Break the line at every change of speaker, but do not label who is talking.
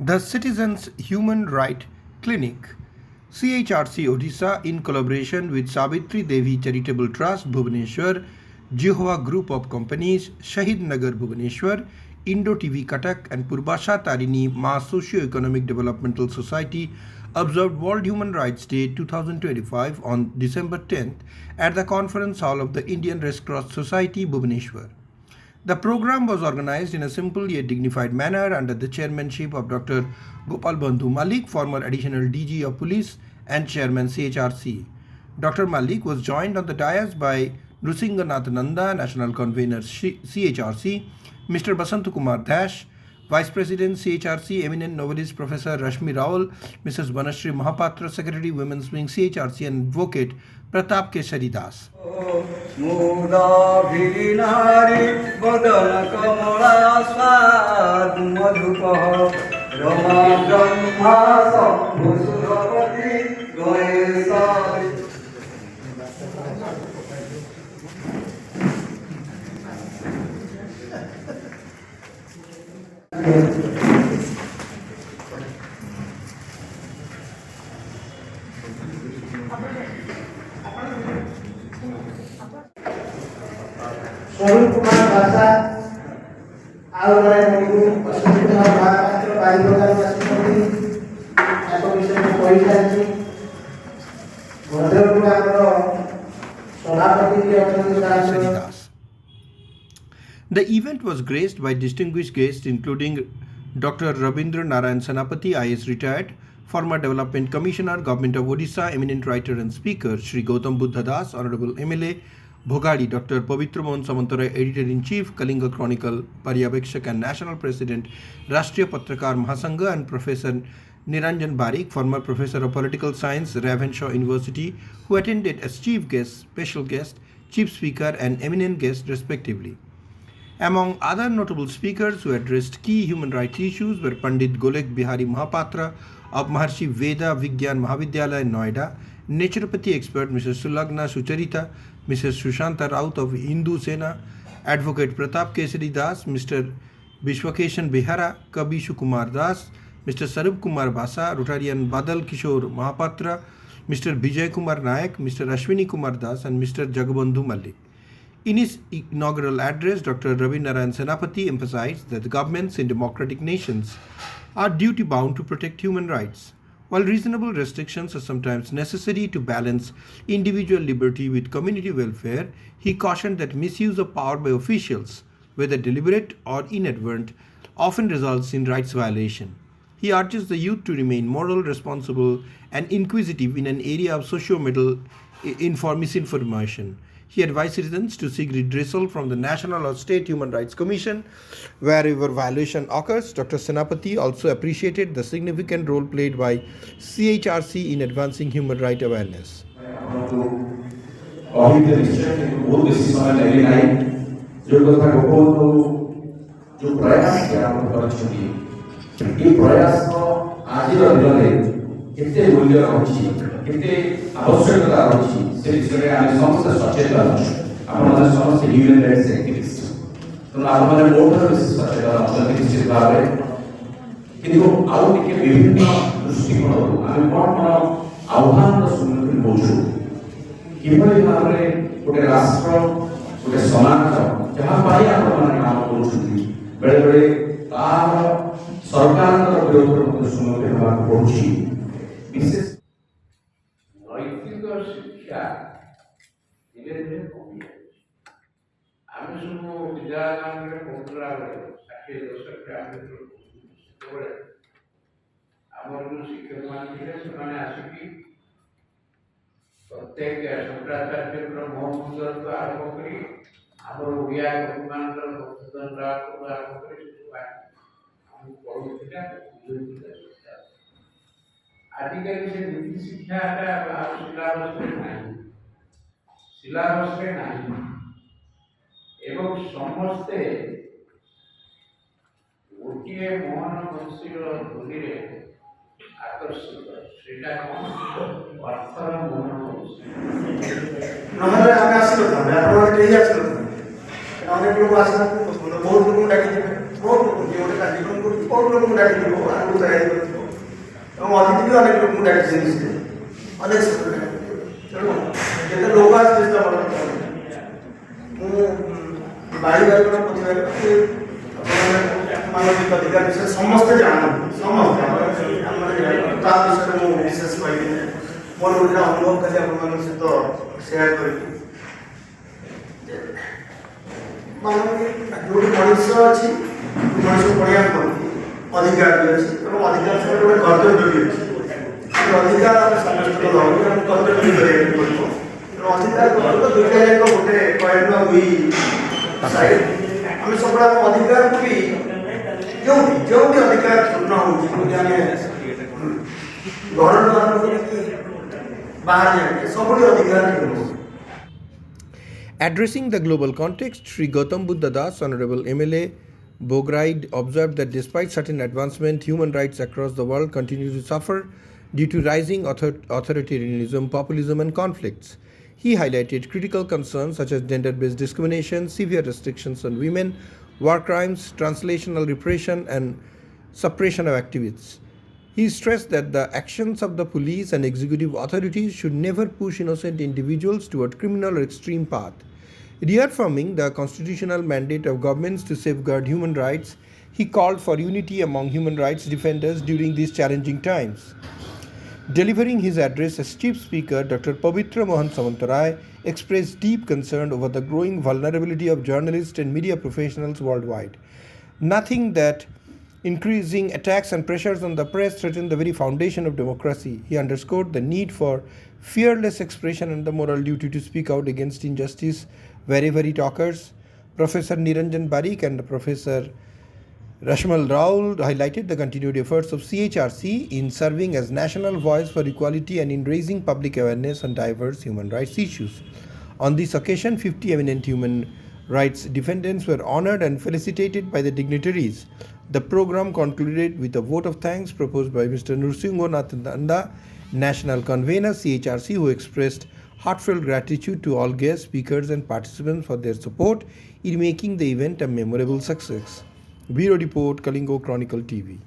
The Citizens Human Right Clinic, CHRC Odisha, in collaboration with Savitri Devi Charitable Trust, Bhubaneswar, Jehovah Group of Companies, Shahid Nagar Bhubaneswar, Indo TV Cuttack, and Purbasha Tarini Ma Socio-Economic Developmental Society observed World Human Rights Day 2025 on December 10th at the Conference Hall of the Indian Red Cross Society, Bhubaneswar. The program was organized in a simple yet dignified manner under the chairmanship of Dr. Gopal Bandhu Malik, former additional DG of Police and Chairman CHRC. Dr. Malik was joined on the dais by Nrusinganath Nanda, National Convener CHRC, Mr. Basant Kumar Dash, Vice President CHRC, eminent novelist Professor Rashmi Rawal, Mrs. Banashri Mahapatra, Secretary Women's Wing CHRC, and Advocate Pratap Keshari Das.
स्वरूप कुमार भाषा आउराय मणिपुर अश्विनी कुमार महापात्र बालिका राष्ट्रपति एको विषय में कही भद्रपुर सभापति के
The event was graced by distinguished guests including Dr. Rabindra Narayan Senapati, IAS retired, former Development Commissioner, Government of Odisha, eminent writer and speaker, Shri Gautam Buddha Das, Honorable MLA, Bhogadi, Dr. Pavitra Mohan Samantarai, Editor-in-Chief, Kalinga Chronicle, Paryavekshak and National President, Rashtriya Patrakar Mahasangha, and Professor Niranjan Barik, former Professor of Political Science, Ravenshaw University, who attended as Chief Guest, Special Guest, Chief Speaker and Eminent Guest respectively. Among other notable speakers who addressed key human rights issues were Pandit Golek Bihari Mahapatra of Maharshi Veda Vigyan Mahavidyalaya in Noida, naturopathy expert Mrs. Sulagna Sucharita, Mrs. Sushanta Raut of Hindu Sena, Advocate Pratap Kesari Das, Mr. Vishwakeshan Bihara, Kabishu Kumar Das, Mr. Sarup Kumar Basa, Rotarian Badal Kishore Mahapatra, Mr. Vijay Kumar Nayak, Mr. Ashwini Kumar Das, and Mr. Jagabandhu Malik. In his inaugural address, Dr. Ravi Narayan Senapati emphasized that the governments in democratic nations are duty-bound to protect human rights. While reasonable restrictions are sometimes necessary to balance individual liberty with community welfare, he cautioned that misuse of power by officials, whether deliberate or inadvertent, often results in rights violation. He urges the youth to remain moral, responsible, and inquisitive in an area of misinformation. He advised citizens to seek redressal from the National or State Human Rights Commission wherever violation occurs. Dr. Senapati also appreciated the significant role played by CHRC in advancing human rights awareness.
କେତେ ମୂଲ୍ୟ ରହିଛି କେତେ ଆବଶ୍ୟକତା ରହିଛି ସେ ବିଷୟରେ ଆମେ ସମସ୍ତେ ସଚେତନ ଅଛୁ ଆପଣମାନେ ସମସ୍ତେ ହ୍ୟୁମାନ୍ ରାଇଟ୍ସ ଆକ୍ଟିଭିଷ୍ଟ ତେଣୁ ଆପଣମାନେ ମୋଠାରୁ ବେଶୀ ସଚେତନ ଅଛନ୍ତି ନିଶ୍ଚିତ ଭାବରେ କିନ୍ତୁ ଆଉ ଟିକେ ବିଭିନ୍ନ ଦୃଷ୍ଟିକୋଣରୁ ଆମେ କ'ଣ କ'ଣ ଆହ୍ୱାନର ସମ୍ମୁଖୀନ ହେଉଛୁ କିଭଳି ଭାବରେ ଗୋଟେ ରାଷ୍ଟ୍ର ଗୋଟେ ସମାଜ ଯାହା ପାଇଁ ଆପଣମାନେ କାମ କରୁଛନ୍ତି ବେଳେବେଳେ ତାହାର ସରକାରଙ୍କର ବିରୋଧରେ ମଧ୍ୟ ସମ୍ମୁଖୀନ ହେବାକୁ ପଡ଼ୁଛି विशेष नैतिक शिक्षा धीरे धीरे कमी आम सब विद्यालय पढ़ुला बेले 60 दशक आम जो शिक्षक मैंने आसिकी प्रत्येक शंकराचार्य महमूद आरंभ कर आम ओडिया कवि मान भक्तजन राव आरंभ कर पढ़ुला आजिकल से नीति शिक्षा सिलेबस में नहीं एवं समस्ते गोटे मोहन बंशी ध्वनि आकर्षित सेटा कौन अर्थर मोहन बंशी
नहले आमे आसिलो थाने आपण केही आसिलो थाने अनेक लोक आसना बहुत लोक डाकी बहुत लोक जे ओटे कार्यक्रम करू बहुत ଲୋକଙ୍କୁ ଡାକିଥିବ ଆଗରୁ ତୟାରୀ କରିଥିବ ଏବଂ ଅତିଥି ବି ଅନେକ ଲୋକଙ୍କୁ ଡାକିଛନ୍ତି ସେ ଅନେକ ସମୟରେ ତେଣୁ ଯେତେ ଲୋକ ଆସିଲେ ସେଟା ବଡ଼ କଥା ମୁଁ ବାଡ଼ି ବାଇଗଣ ପ୍ରତିବାଦ ମାନବିକ ଅଧିକାର ବିଷୟରେ ସମସ୍ତେ ଜାଣନ୍ତି ସମସ୍ତେ ତା ବିଷୟରେ ମୁଁ ବିଶେଷ କହିବି ମୋର ଗୋଟେ ଅନୁଭବ ଖାଲି ଆପଣମାନଙ୍କ ସହିତ ସେୟାର କରିବି ଯୋଉଠି ମଣିଷ ଅଛି ମଣିଷକୁ ପଢ଼ିବା କରନ୍ତି ଅଧିକାର ବି ଅଛି ଏବଂ ଅଧିକାର ସାଙ୍ଗରେ ଗୋଟେ କର୍ତ୍ତବ୍ୟ ବି ଅଛି ଅଧିକାର ଆମେ ସମସ୍ତଙ୍କୁ ଦେବୁ ଆମେ କର୍ତ୍ତବ୍ୟ ବି କରିବାକୁ ପଡ଼ିବ ତେଣୁ ଅଧିକାର କର୍ତ୍ତବ୍ୟ ଦୁଇଟା ଯାକ ଗୋଟେ କଏନ୍ର ଦୁଇ ସାଇଡ୍ ଆମେ ସବୁବେଳେ ଆମ ଅଧିକାରକୁ ବି ଯେଉଁଠି ଅଧିକାର କ୍ଷୁଣ୍ଣ ହେଉଛି ଯେମିତି ଆମେ ଘରଠୁ ଆରମ୍ଭ କରିକି ବାହାରେ ଯାଇକି ସବୁଠି ଅଧିକାର କ୍ଷୁଣ୍ଣ ହେଉଛି।
Addressing the global context, Sri Gautam Buddha Das, Honorable MLA Bograid, observed that despite certain advancement, human rights across the world continue to suffer due to rising authoritarianism, populism, and conflicts. He highlighted critical concerns such as gender-based discrimination, severe restrictions on women, war crimes, translational repression, and suppression of activists. He stressed that the actions of the police and executive authorities should never push innocent individuals toward criminal or extreme path. Reaffirming the constitutional mandate of governments to safeguard human rights, he called for unity among human rights defenders during these challenging times. Delivering his address as Chief Speaker, Dr. Pavitra Mohan Samantarai expressed deep concern over the growing vulnerability of journalists and media professionals worldwide. Nothing that increasing attacks and pressures on the press threaten the very foundation of democracy. He underscored the need for fearless expression and the moral duty to speak out against injustice wherever it occurs. Professor Niranjan Barik and Professor Rashmal Raul highlighted the continued efforts of CHRC in serving as national voice for equality and in raising public awareness on diverse human rights issues. On this occasion, 50 eminent human rights defendants were honored and felicitated by the dignitaries. The program concluded with a vote of thanks proposed by Mr. Nrsimhananda, National Convener, CHRC, who expressed heartfelt gratitude to all guest speakers and participants for their support in making the event a memorable success. Bureau Report, Kalinga Chronicle TV.